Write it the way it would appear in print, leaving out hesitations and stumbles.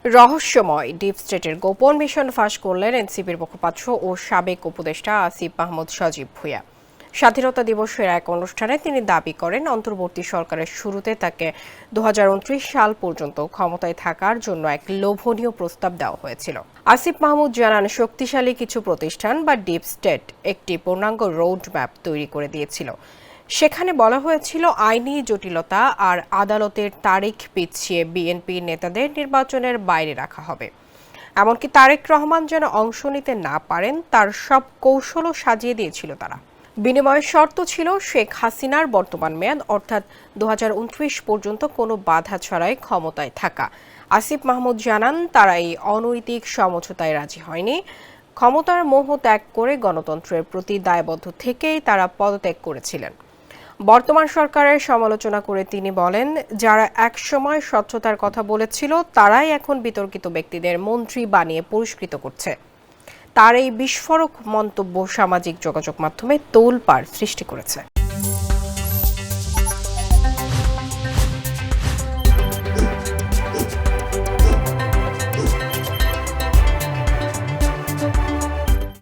রহস্যময় ডিপ স্টেটের গোপন মিশন ফাঁস করলেন এনসিপির মুখপাত্র ও সাবেক উপদেষ্টা আসিফ মাহমুদ সজীব ভুঁইয়া। স্বাধীনতা দিবসের এক অনুষ্ঠানে তিনি দাবি করেন অন্তর্বর্তী সরকারের শুরুতে তাকে 2029 সাল পর্যন্ত ক্ষমতায় থাকার জন্য এক লোভনীয় প্রস্তাব দেওয়া হয়েছিল। আসিফ মাহমুদ জানান, শক্তিশালী কিছু প্রতিষ্ঠান বা ডিপ স্টেট একটি পূর্ণাঙ্গ রোড ম্যাপ তৈরি করে দিয়েছিল। সেখানে বলা হয়েছিল আইনি জটিলতা আর আদালতের তারিখ পিছিয়ে বিএনপি নেতাদের নির্বাচনের বাইরে রাখা হবে। এমনকি তারেক রহমান যেন অংশ নিতে না পারেন তার সব কৌশলও সাজিয়ে দিয়েছিল তারা। বিনিময়ের শর্ত ছিল শেখ হাসিনার বর্তমান মেয়াদ অর্থাৎ 2029 পর্যন্ত কোনো বাধা ছাড়াই ক্ষমতায় থাকা। আসিফ মাহমুদ জানান, তারা এই অনৈতিক সমঝোতায় রাজি হয়নি। ক্ষমতার মোহ ত্যাগ করে গণতন্ত্রের প্রতি দায়বদ্ধ থেকেই তারা পদত্যাগ করেছিলেন। বর্তমান সরকারের সমালোচনা করে তিনি বলেন, যারা একসময় স্বচ্ছতার কথা বলেছিল তারাই এখন বিতর্কিত ব্যক্তিদের মন্ত্রী বানিয়ে পুরস্কৃত করছে। তার এই বিস্ফোরক মন্তব্য সামাজিক যোগাযোগ মাধ্যমে তোলপাড় সৃষ্টি করেছে।